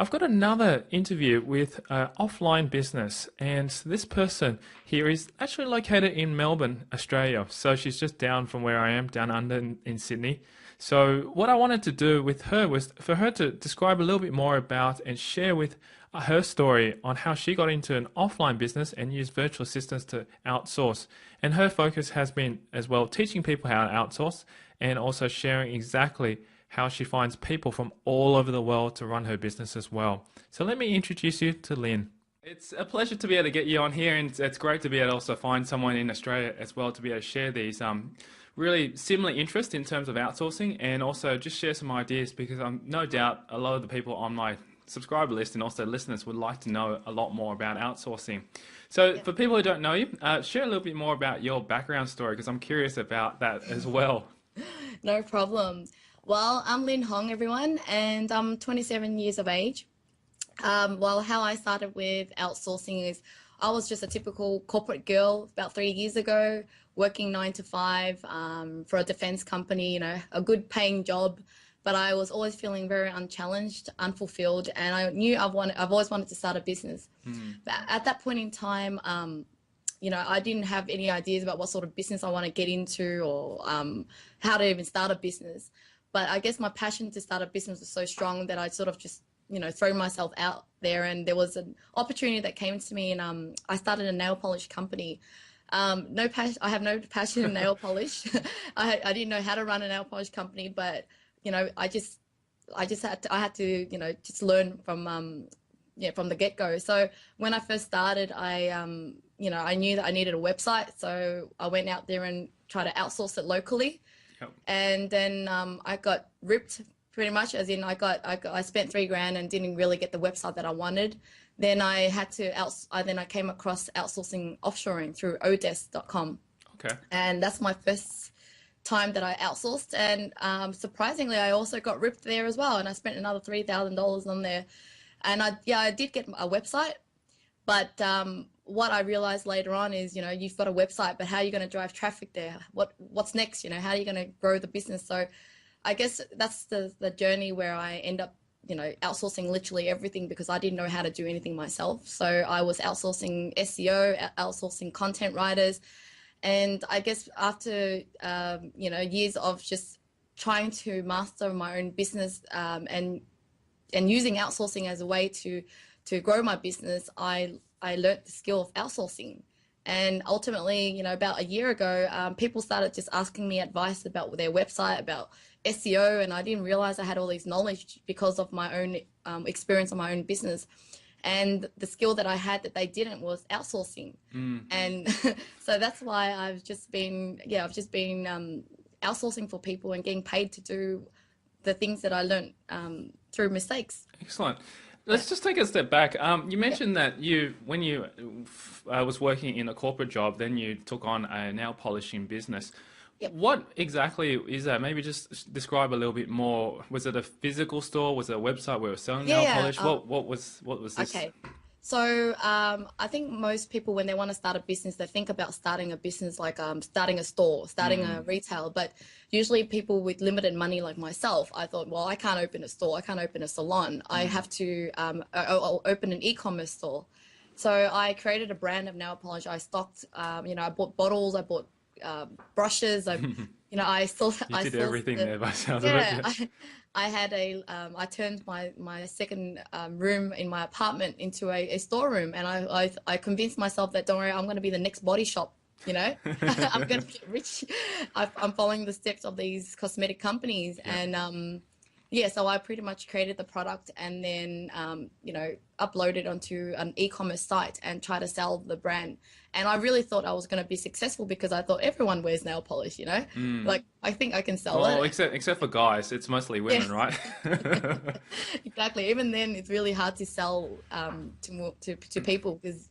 I've got another interview with offline business, and this person here is actually located in Melbourne, Australia. So she's just down from where I am, down under in Sydney. So what I wanted to do with her was for her to describe a little bit more about and share with her story on how she got into an offline business and used virtual assistants to outsource. And her focus has been as well teaching people how to outsource and also sharing exactly how she finds people from all over the world to run her business as well. So let me introduce you to Lynn. It's a pleasure to be able to get you on here, and it's great to be able to also find someone in Australia as well to be able to share these really similar interests in terms of outsourcing, and also just share some ideas, because I'm no doubt a lot of the people on my subscriber list and also listeners would like to know a lot more about outsourcing. So for people who don't know you, share a little bit more about your background story, because I'm curious about that as well. No problem. Well, I'm Lynn Hong, everyone, and I'm 27 years of age. Well, how I started with outsourcing is I was just a typical corporate girl about 3 years ago, working 9 to 5 for a defense company, a good paying job. But I was always feeling very unchallenged, unfulfilled, and I knew I've always wanted to start a business. But at that point in time, I didn't have any ideas about what sort of business I want to get into, or how to even start a business. But I guess my passion to start a business was so strong that I sort of just, throw myself out there. And there was an opportunity that came to me, and I started a nail polish company. I have no passion in nail polish. I didn't know how to run a nail polish company, but I had to just learn from the get-go. So when I first started, I knew that I needed a website, so I went out there and tried to outsource it locally. Yep. And then I got ripped pretty much, as in I spent $3,000 and didn't really get the website that I wanted. Then I came across outsourcing offshoring through odesk.com. Okay. And that's my first time that I outsourced, and surprisingly I also got ripped there as well, and I spent another $3,000 on there. And I did get a website, but what I realized later on is, you've got a website, but how are you going to drive traffic there? What's next? How are you going to grow the business? So I guess that's the journey where I end up, outsourcing literally everything, because I didn't know how to do anything myself. So I was outsourcing SEO, outsourcing content writers. And I guess after, years of just trying to master my own business and using outsourcing as a way to grow my business, I learned the skill of outsourcing. And ultimately, about a year ago, people started just asking me advice about their website, about SEO, and I didn't realize I had all this knowledge because of my own experience on my own business. And the skill that I had that they didn't was outsourcing. And so that's why I've just been outsourcing for people and getting paid to do the things that I learned through mistakes. Excellent. Let's just take a step back. You mentioned that when you was working in a corporate job, then you took on a nail polishing business. Yep. What exactly is that? Maybe just describe a little bit more. Was it a physical store? Was it a website where we were selling nail polish? What was this? Okay. So I think most people, when they want to start a business, they think about starting a business like starting a store, starting a retail. But usually people with limited money like myself, I thought, well, I can't open a store. I can't open a salon. I have to I'll open an e-commerce store. So I created a brand of nail polish. I stocked, I bought bottles, I bought brushes. I did everything there by sounds of it. I turned my second room in my apartment into a storeroom, and I convinced myself that, don't worry, I'm going to be the next Body Shop. I'm going to get rich. I'm following the steps of these cosmetic companies. Yeah. And so I pretty much created the product and then uploaded onto an e-commerce site and try to sell the brand. And I really thought I was going to be successful because I thought everyone wears nail polish, like I think I can sell it. Oh, except for guys, it's mostly women, right? Exactly. Even then, it's really hard to sell to people because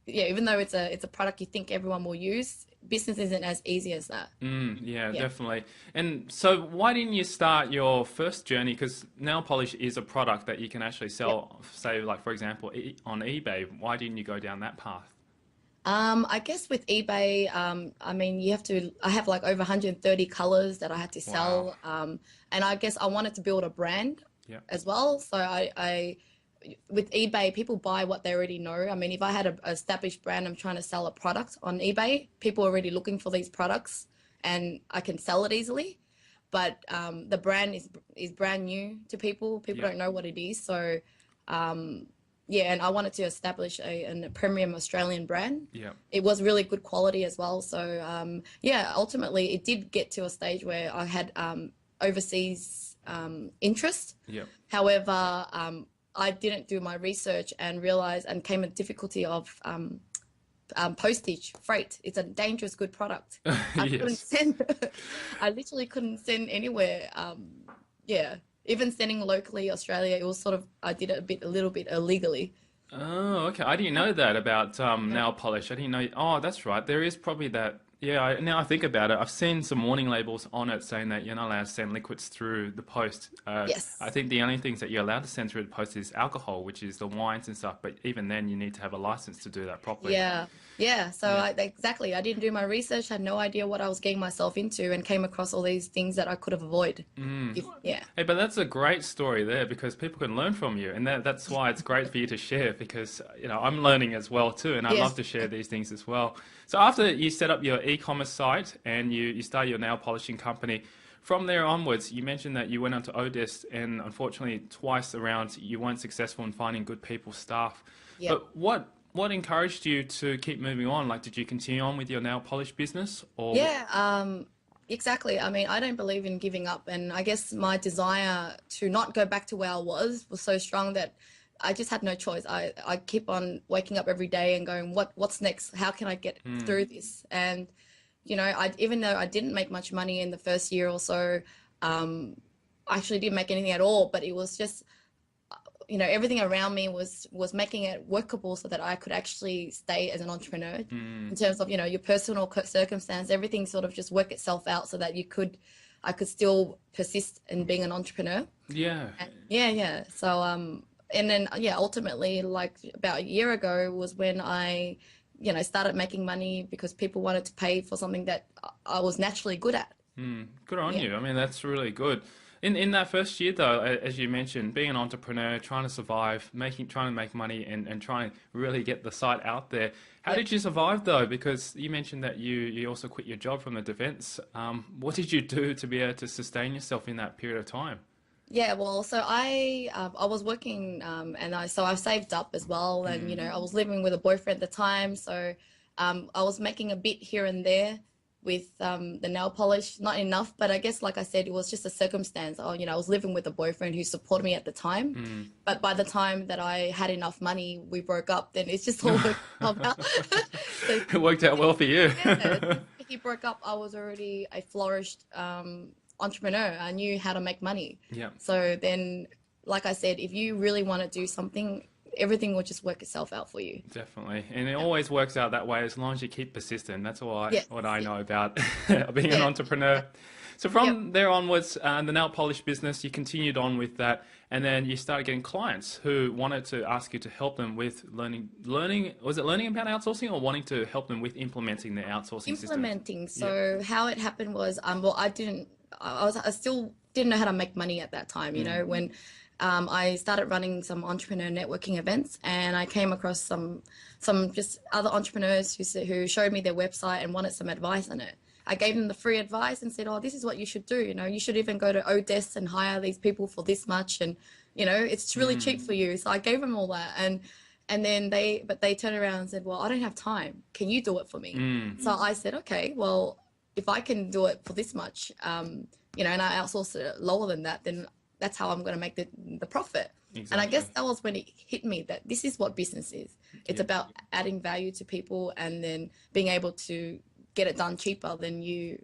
even though it's a product you think everyone will use, business isn't as easy as that. Yeah, definitely. And so why didn't you start your first journey? Because nail polish is a product that you can actually sell, say, like, for example, on eBay. Why didn't you go down that path? I guess with eBay, I have like over 130 colors that I had to sell. Wow. And I guess I wanted to build a brand Yeah. as well. So I with eBay, people buy what they already know. I mean, if I had a established brand, I'm trying to sell a product on eBay, people are already looking for these products and I can sell it easily. But the brand is brand new to people. People Yeah. don't know what it is. So yeah, and I wanted to establish a premium Australian brand. Yeah. It was really good quality as well. So yeah, ultimately it did get to a stage where I had overseas interest. Yeah. However, I didn't do my research and realize and came a difficulty of postage, freight. It's a dangerous good product. I couldn't Yes. send, I literally couldn't send anywhere. Yeah, even sending locally Australia, it was sort of, I did it a little bit illegally. Oh, okay. I didn't know that about Yeah. nail polish. I didn't know. Oh, that's right. There is probably that. Yeah, now I think about it, I've seen some warning labels on it saying that you're not allowed to send liquids through the post. I Yes. think the only things that you're allowed to send through the post is alcohol, which is the wines and stuff. But even then, you need to have a license to do that properly. Yeah, yeah. So Yeah. exactly, I didn't do my research, had no idea what I was getting myself into, and came across all these things that I could have avoided. If, yeah, Hey, but that's a great story there because people can learn from you, and that's why it's great for you to share because I'm learning as well too, and I love yes, to share these things as well. So after you set up your e-commerce site and you start your nail polishing company, from there onwards, you mentioned that you went on to Odist, and unfortunately, twice around you weren't successful in finding good people, staff. yep. But what encouraged you to keep moving on? Like, did you continue on with your nail polish business, or Yeah, exactly. I mean, I don't believe in giving up, and I guess my desire to not go back to where I was so strong that I just had no choice. I keep on waking up every day and going, what's next? How can I get through this? And I even though I didn't make much money in the first year or so, I actually didn't make anything at all, but it was just everything around me was making it workable so that I could actually stay as an entrepreneur in terms of your personal circumstance. Everything sort of just work itself out so that I could still persist in being an entrepreneur. yeah? Yeah, yeah. So and then yeah, ultimately, like about a year ago was when I started making money because people wanted to pay for something that I was naturally good at. Good on Yeah. you. I mean, that's really good. In that first year, though, as you mentioned, being an entrepreneur, trying to survive, trying to make money, and trying to really get the site out there. How Yeah. did you survive, though? Because you mentioned that you also quit your job from the defense. What did you do to be able to sustain yourself in that period of time? Yeah, well, so I was working and I saved up as well, and I was living with a boyfriend at the time, so I was making a bit here and there with the nail polish, not enough, but I guess like I said, it was just a circumstance. I was living with a boyfriend who supported me at the time, but by the time that I had enough money, we broke up. Then it's just all worked itself out. So It worked out well for you. yeah, he broke up. I was already a flourished entrepreneur. I knew how to make money. Yeah. So then, like I said, if you really want to do something, everything will just work itself out for you. Definitely, and it Yeah. always works out that way as long as you keep persistent. That's Yes. what I Yeah. know about being an Yeah. entrepreneur. So Yep. from there onwards, the nail polish business, you continued on with that, and then you started getting clients who wanted to ask you to help them with learning. Was it learning about outsourcing or wanting to help them with implementing their outsourcing systems? Implementing. Yeah. So how it happened was, well, I still didn't know how to make money at that time. When I started running some entrepreneur networking events, and I came across some just other entrepreneurs who showed me their website and wanted some advice on it. I gave them the free advice and said, "Oh, this is what you should do. You should even go to Odesk and hire these people for this much, and it's really cheap for you." So I gave them all that, and then they turned around and said, "Well, I don't have time. Can you do it for me?" So I said, "Okay, well, if I can do it for this much, and I outsource it lower than that, then that's how I'm going to make the profit." And I guess Exactly. that was when it hit me that this is what business is. It's Yeah. about adding value to people and then being able to get it done cheaper than you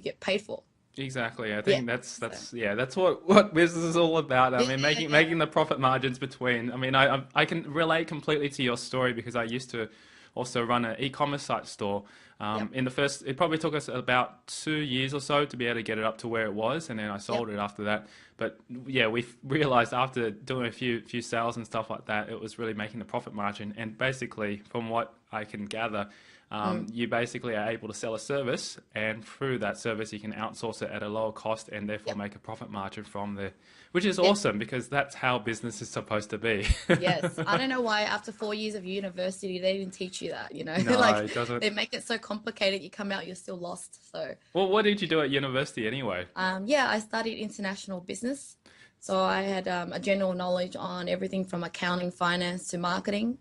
get paid for. Exactly. I Yeah. think So that's what business is all about. I yeah, mean, yeah. making the profit margins between. I mean, I can relate completely to your story because I used to also run an e-commerce site store. Yep. In the first, it probably took us about 2 years or so to be able to get it up to where it was, and then I Yep. sold it after that. But yeah, we realized after doing a few sales and stuff like that, it was really making the profit margin. And basically, from what I can gather, Mm. you basically are able to sell a service, and through that service, you can outsource it at a lower cost and therefore Yep. make a profit margin from there, which is Yep. awesome because that's how business is supposed to be. Yes. I don't know why after 4 years of university they didn't teach you that, you know? No, Like it doesn't. they make it so complicated, you come out, you're still lost. So, Well, what did you do at university anyway? yeah, I studied international business. So I had a general knowledge on everything from accounting, finance to marketing,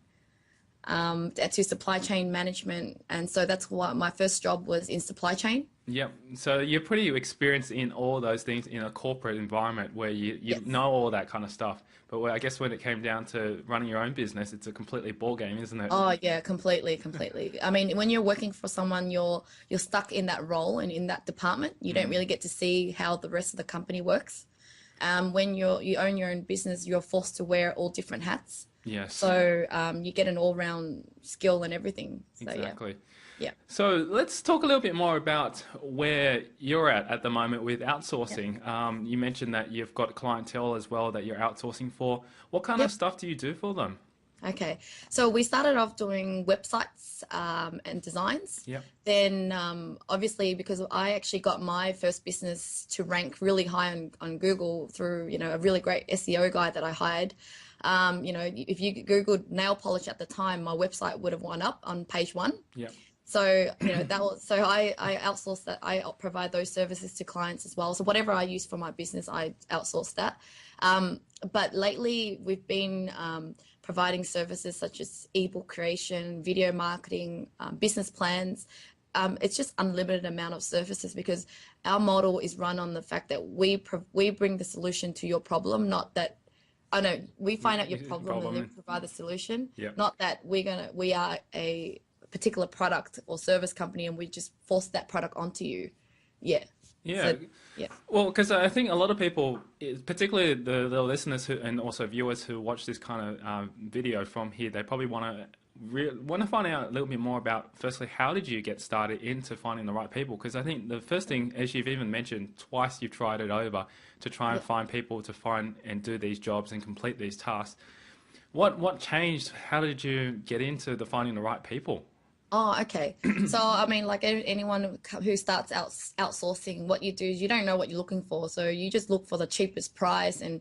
to supply chain management. And so that's what my first job was in supply chain. Yep. So you're pretty experienced in all those things in a corporate environment where you Yes. know all that kind of stuff. But I guess when it came down to running your own business, it's a completely ball game, isn't it? Oh yeah, completely, completely. I mean, when you're working for someone, you're stuck in that role and in that department. You don't Mm. really get to see how the rest of the company works. When you own your own business, you're forced to wear all different hats. Yes, So you get an all-round skill and everything. So yeah, exactly. yeah, So let's talk a little bit more about where you're at the moment with yeah, outsourcing. You mentioned that you've got clientele as well that you're outsourcing for. What kind of yep. stuff do you do for them? Okay, so we started off doing websites and designs. Yep. Then, obviously, because I actually got my first business to rank really high on Google through, a really great SEO guy that I hired. If you Googled nail polish at the time, my website would have won up on page one. Yep. So, I outsource that. I provide those services to clients as well. So whatever I use for my business, I outsource that. But lately we've been providing services such as ebook creation, video marketing, business plans. It's just unlimited amount of services because our model is run on the fact that we bring the solution to your problem, not that I know we find out your problem and then Problem. provide the solution, Yep. not that we are a particular product or service company and we just force that product onto you. Yeah. Yeah. So yeah. Well, because I think a lot of people, particularly the listeners who, and also viewers who watch this kind of video from here, they probably want to find out a little bit more about, firstly, how did you get started into finding the right people? Because I think the first thing, as you've even mentioned, twice you've tried it over to try and Yeah. find people to find and do these jobs and complete these tasks. What changed? How did you get into the finding the right people? Oh, okay. So, I mean, like anyone who starts outsourcing, what you do is you don't know what you're looking for. So you just look for the cheapest price and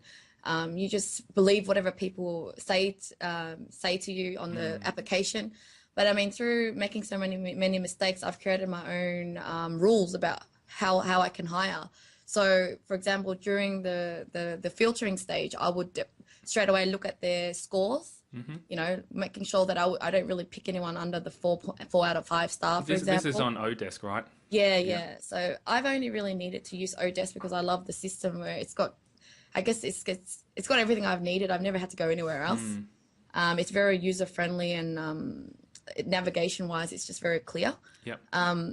you just believe whatever people say to you on the Mm. application. But I mean, through making so many mistakes, I've created my own rules about how I can hire. So, for example, during the filtering stage, I would straight away look at their scores, Hmm. making sure that I don't really pick anyone under the 4 out of 5 star, for This is example. on Odesk, right? Yeah, Yeah. yeah. So I've only really needed to use Odesk because I love the system where I guess it's got everything I've needed. I've never had to go anywhere else. Mm. It's very user friendly and navigation wise, it's just very clear. Yep.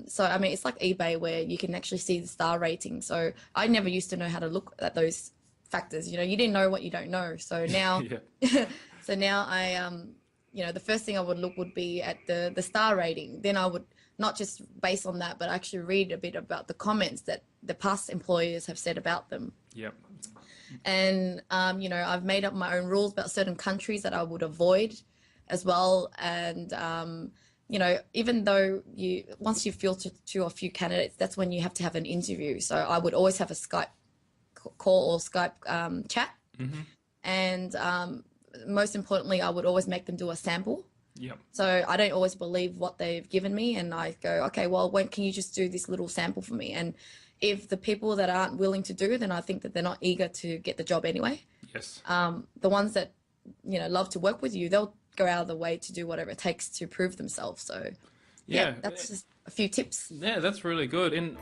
So I mean, it's like eBay where you can actually see the star rating. So I never used to know how to look at those factors. You didn't know what you don't know. So now, Yeah. so now the first thing I would look would be at the star rating. Then I would not just base on that, but actually read a bit about the comments that the past employers have said about them. Yep. And I've made up my own rules about certain countries that I would avoid as well. And even though once you filter to a few candidates, that's when you have to have an interview. So I would always have a Skype call or Skype chat. Hmm. And most importantly, I would always make them do a sample. Yep. So I don't always believe what they've given me, and I go, okay, well, when can you just do this little sample for me? And if the people that aren't willing to do, then I think that they're not eager to get the job anyway. Yes. The ones that love to work with you, they'll go out of the way to do whatever it takes to prove themselves. So yeah, Yeah. that's just a few tips. Yeah, that's really good. And